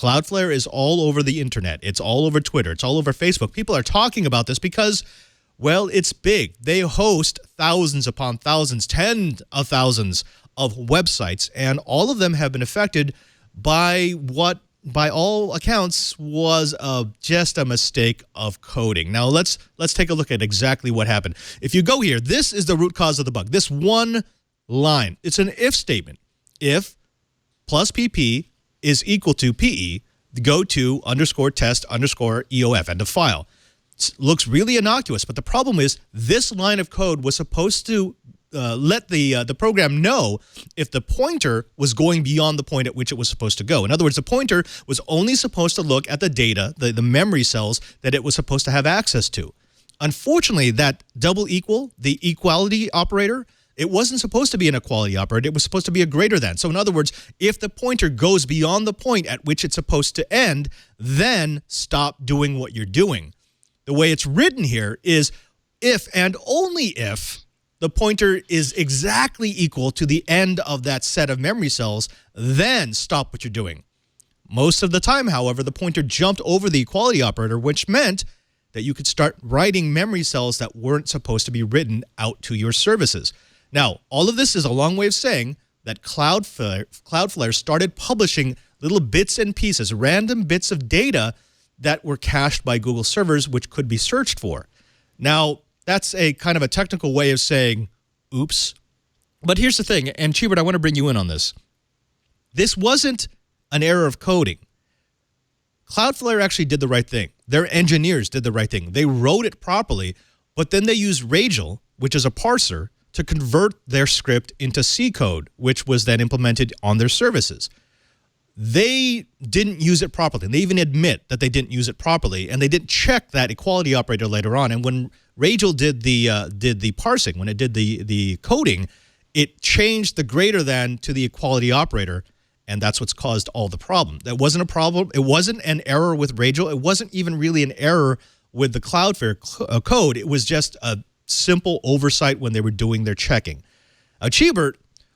Cloudflare is all over the internet. It's all over Twitter. It's all over Facebook. People are talking about this because, well, it's big. They host thousands upon thousands, tens of thousands of websites, and all of them have been affected by what, by all accounts, was just a mistake of coding. Now, let's take a look at exactly what happened. If you go here, this is the root cause of the bug. This one line. It's an if statement. If plus pp is equal to pe, go to _test_eof, end of file. It looks really innocuous, but the problem is this line of code was supposed to let the program know if the pointer was going beyond the point at which it was supposed to go. In other words, the pointer was only supposed to look at the data, the memory cells that it was supposed to have access to. Unfortunately, that double equal, the equality operator, it wasn't supposed to be an equality operator. It was supposed to be a greater than. So in other words, if the pointer goes beyond the point at which it's supposed to end, then stop doing what you're doing. The way it's written here is if and only if the pointer is exactly equal to the end of that set of memory cells, then stop what you're doing. Most of the time, however, the pointer jumped over the equality operator, which meant that you could start writing memory cells that weren't supposed to be written out to your services. Now, all of this is a long way of saying that Cloudflare started publishing little bits and pieces, random bits of data that were cached by Google servers, which could be searched for. Now, that's a kind of a technical way of saying, oops. But here's the thing, and TWiET, I want to bring you in on this. This wasn't an error of coding. Cloudflare actually did the right thing. Their engineers did the right thing. They wrote it properly, but then they used Ragel, which is a parser, to convert their script into C code, which was then implemented on their services. They didn't use it properly. They even admit that they didn't use it properly, and they didn't check that equality operator later on. And when Ragel did the parsing, when it did the coding, it changed the greater than to the equality operator, and that's what's caused all the problem. That wasn't a problem. It wasn't an error with Ragel. It wasn't even really an error with the Cloudflare code. It was just a simple oversight when they were doing their checking. TWiET,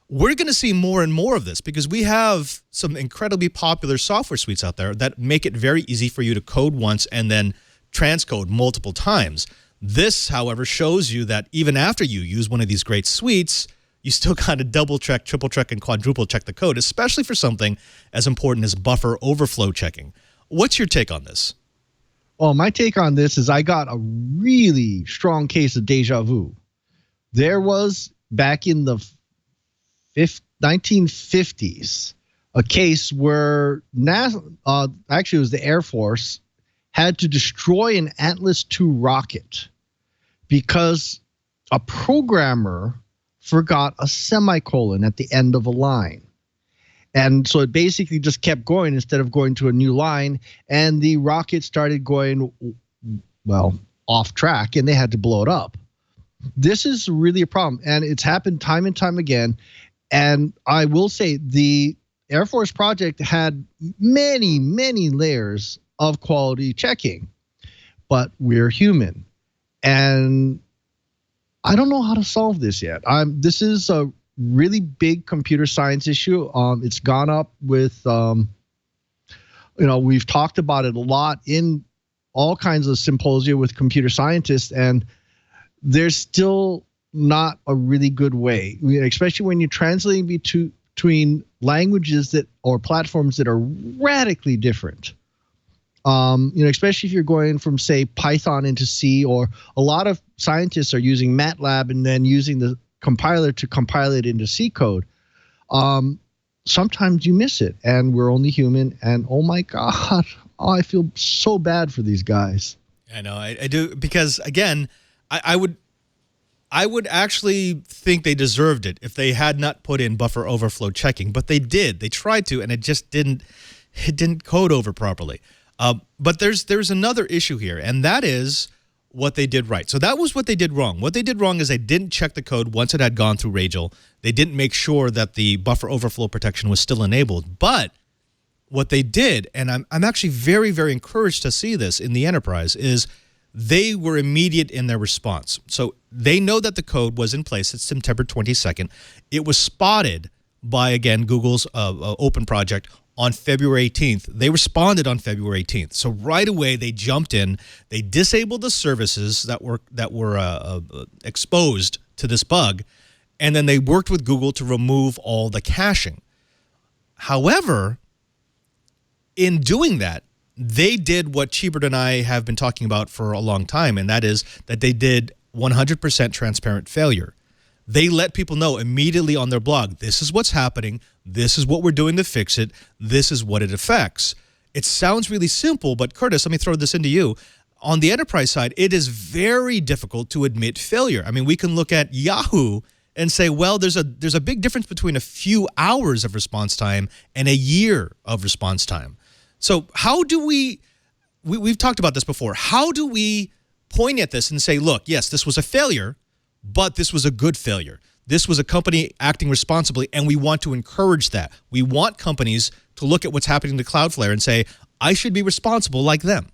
we're going to see more and more of this because we have some incredibly popular software suites out there that make it very easy for you to code once and then transcode multiple times. This, however, shows you that even after you use one of these great suites, you still got to double check, triple check, and quadruple check the code, especially for something as important as buffer overflow checking. What's your take on this? Well, my take on this is I got a really strong case of deja vu. There was, back in the 1950s, a case where actually it was the Air Force had to destroy an Atlas II rocket because a programmer forgot a semicolon at the end of a line. And so it basically just kept going instead of going to a new line, and the rocket started going, well, off track, and they had to blow it up. This is really a problem, and it's happened time and time again. And I will say the Air Force project had many, many layers of quality checking, but we're human. And I don't know how to solve this yet. This is a really big computer science issue. It's gone up with, we've talked about it a lot in all kinds of symposia with computer scientists, and there's still not a really good way, especially when you're translating between languages or platforms that are radically different. Especially if you're going from, say, Python into C, or a lot of scientists are using MATLAB and then using the compiler to compile it into C code. Sometimes you miss it, and we're only human, and oh my God, I feel so bad for these guys. I know, I do, because again, I would actually think they deserved it if they had not put in buffer overflow checking, but they did. They tried to, and it just didn't code over properly. But there's another issue here, and that is what they did right. So that was what they did wrong. What they did wrong is they didn't check the code once it had gone through Ragel. They didn't make sure that the buffer overflow protection was still enabled. But what they did, and I'm actually very, very encouraged to see this in the enterprise, is they were immediate in their response. So they know that the code was in place. It's September 22nd. It was spotted by, again, Google's open project on February 18th. They responded on February 18th. So right away they jumped in. They disabled the services that were exposed to this bug, and then they worked with Google to remove all the caching. However, in doing that, they did what Chibert and I have been talking about for a long time, and that is that they did 100% transparent failure. They let people know immediately on their blog, this is what's happening, this is what we're doing to fix it, this is what it affects. It sounds really simple, but Curtis, let me throw this into you. On the enterprise side, it is very difficult to admit failure. I mean, we can look at Yahoo and say, well, there's a big difference between a few hours of response time and a year of response time. So how do we've talked about this before, how do we point at this and say, look, yes, this was a failure, but this was a good failure. This was a company acting responsibly, and we want to encourage that. We want companies to look at what's happening to Cloudflare and say, I should be responsible like them.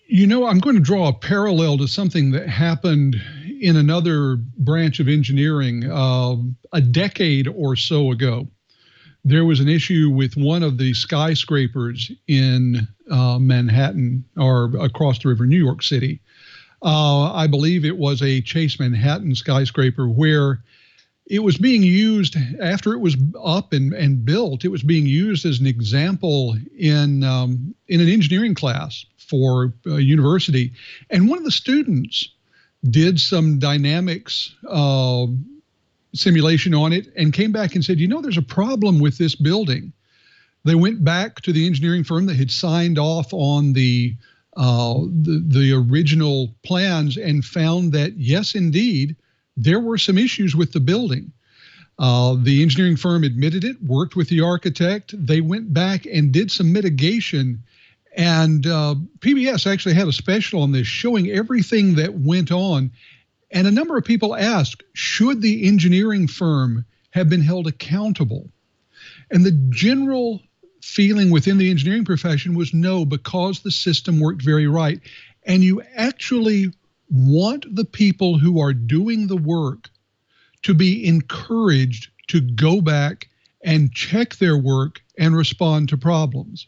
You know, I'm going to draw a parallel to something that happened in another branch of engineering a decade or so ago. There was an issue with one of the skyscrapers in Manhattan, or across the river, New York City. I believe it was a Chase Manhattan skyscraper, where it was being used after it was up and built. It was being used as an example in an engineering class for a university. And one of the students did some dynamics simulation on it and came back and said, you know, there's a problem with this building. They went back to the engineering firm that had signed off on the original plans and found that, yes, indeed, there were some issues with the building. The engineering firm admitted it, worked with the architect. They went back and did some mitigation. And PBS actually had a special on this showing everything that went on. And a number of people asked, should the engineering firm have been held accountable? And the general feeling within the engineering profession was no, because the system worked very right. And you actually want the people who are doing the work to be encouraged to go back and check their work and respond to problems.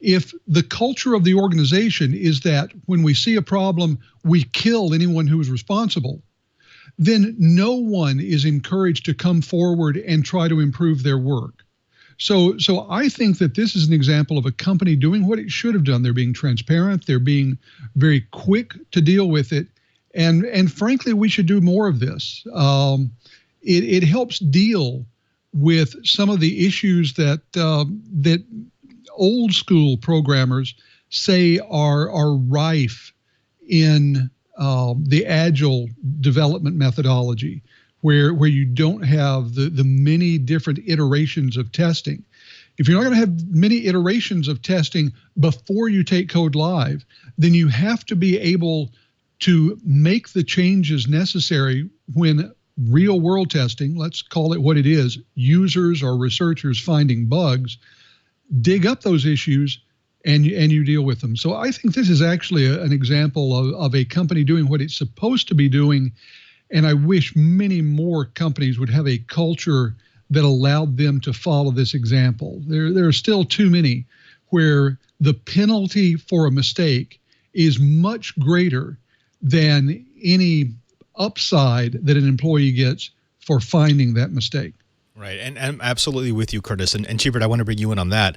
If the culture of the organization is that when we see a problem, we kill anyone who is responsible, then no one is encouraged to come forward and try to improve their work. So I think that this is an example of a company doing what it should have done. They're being transparent. They're being very quick to deal with it. And frankly, we should do more of this. It helps deal with some of the issues that old school programmers say are rife in the agile development methodology, where you don't have the many different iterations of testing. If you're not going to have many iterations of testing before you take code live, then you have to be able to make the changes necessary when real world testing, let's call it what it is, users or researchers finding bugs, dig up those issues and you deal with them. So I think this is actually an example of a company doing what it's supposed to be doing. And I wish many more companies would have a culture that allowed them to follow this example. There are still too many where the penalty for a mistake is much greater than any upside that an employee gets for finding that mistake. Right, and I'm absolutely with you, Curtis. And Chibert, I want to bring you in on that.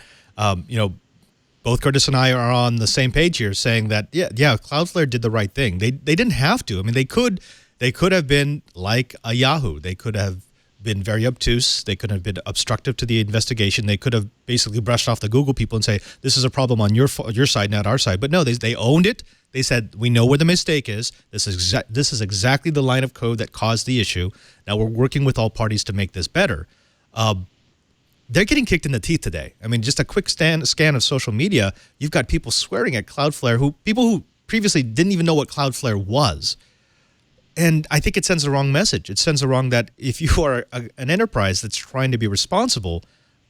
Both Curtis and I are on the same page here, saying that yeah, Cloudflare did the right thing. They didn't have to. I mean, they could have been like a Yahoo. They could have been very obtuse. They could have been obstructive to the investigation. They could have basically brushed off the Google people and say, this is a problem on your side, not our side. But no, they owned it. They said, we know where the mistake is. This is exactly the line of code that caused the issue. Now we're working with all parties to make this better. They're getting kicked in the teeth today. I mean, just a quick scan of social media, you've got people swearing at Cloudflare, people who previously didn't even know what Cloudflare was. And I think it sends the wrong message. It sends the wrong that if you are an enterprise that's trying to be responsible,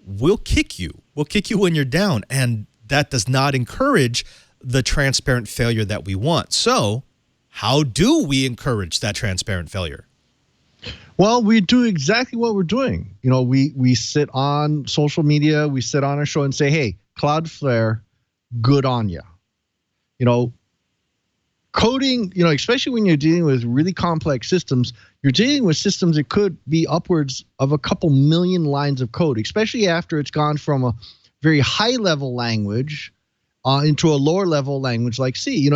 we'll kick you. We'll kick you when you're down. And that does not encourage the transparent failure that we want. So how do we encourage that transparent failure? Well, we do exactly what we're doing. We sit on social media, we sit on our show and say, hey, Cloudflare, good on you. Coding, especially when you're dealing with really complex systems, you're dealing with systems that could be upwards of a couple million lines of code, especially after it's gone from a very high level language into a lower level language like C.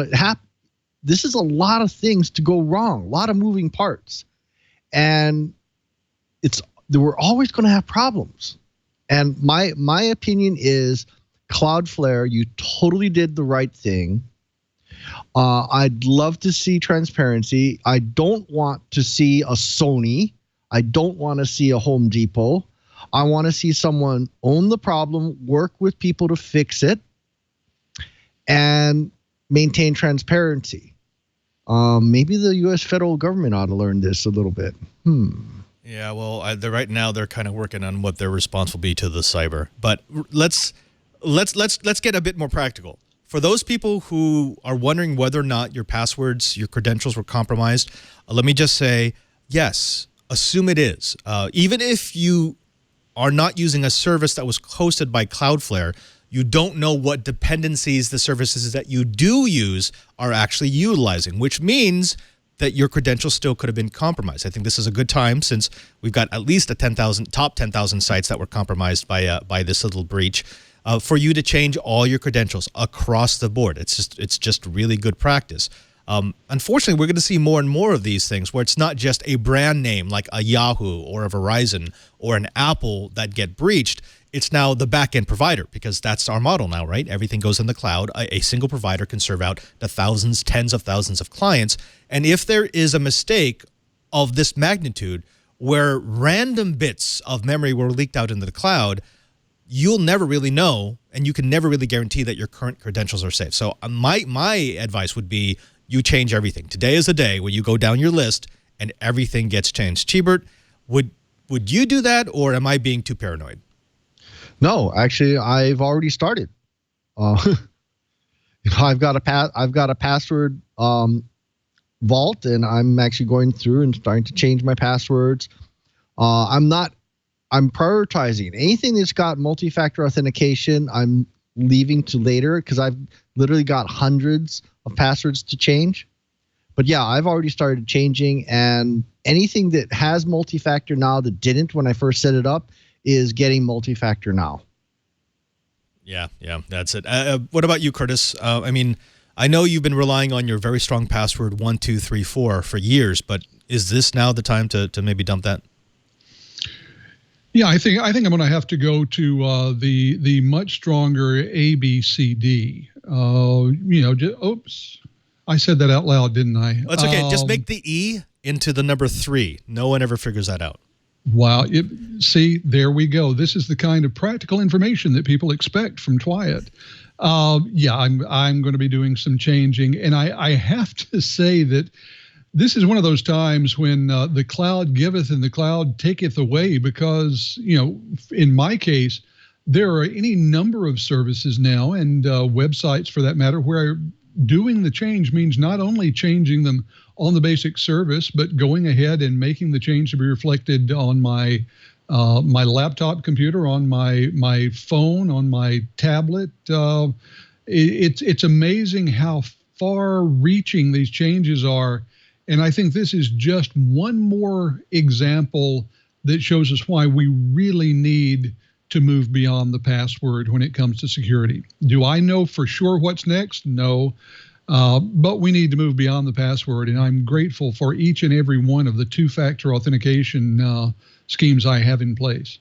This is a lot of things to go wrong, a lot of moving parts. And we're always going to have problems. And my opinion is, Cloudflare, you totally did the right thing. I'd love to see transparency. I don't want to see a Sony. I don't want to see a Home Depot. I want to see someone own the problem, work with people to fix it, and maintain transparency. Maybe the U.S. federal government ought to learn this a little bit. Yeah, well, right now they're kind of working on what their response will be to the cyber. But let's get a bit more practical. For those people who are wondering whether or not your passwords, your credentials were compromised, let me just say, yes, assume it is. Even if you are not using a service that was hosted by Cloudflare, you don't know what dependencies the services that you do use are actually utilizing, which means that your credentials still could have been compromised. I think this is a good time, since we've got at least a top 10,000 sites that were compromised by this little breach, for you to change all your credentials across the board. It's just really good practice. Unfortunately, we're going to see more and more of these things where it's not just a brand name like a Yahoo or a Verizon or an Apple that get breached. It's now the back-end provider, because that's our model now, right? Everything goes in the cloud. A single provider can serve out to thousands, tens of thousands of clients. And if there is a mistake of this magnitude where random bits of memory were leaked out into the cloud, you'll never really know, and you can never really guarantee that your current credentials are safe. So my advice would be, you change everything. Today is the day where you go down your list and everything gets changed. Chibert, would you do that, or am I being too paranoid? No, actually, I've already started. I've got a password vault, and I'm actually going through and starting to change my passwords. I'm prioritizing anything that's got multi-factor authentication. I'm leaving to later, because I've literally got hundreds of passwords to change. But yeah, I've already started changing, and anything that has multi-factor now that didn't when I first set it up is getting multi-factor now. Yeah, that's it. What about you, Curtis? I mean, I know you've been relying on your very strong password 1234 for years, but is this now the time to maybe dump that? Yeah, I think I'm going to have to go to the much stronger ABCD. Oops, I said that out loud, didn't I? That's okay. Just make the E into the number 3. No one ever figures that out. Wow. See, there we go. This is the kind of practical information that people expect from TWiET. Yeah, I'm going to be doing some changing, and I have to say that this is one of those times when the cloud giveth and the cloud taketh away, because, in my case, there are any number of services now, and websites for that matter, where doing the change means not only changing them on the basic service, but going ahead and making the change to be reflected on my laptop computer, on my phone, on my tablet. It's amazing how far-reaching these changes are. And I think this is just one more example that shows us why we really need to move beyond the password when it comes to security. Do I know for sure what's next? No. But we need to move beyond the password, and I'm grateful for each and every one of the two-factor authentication schemes I have in place.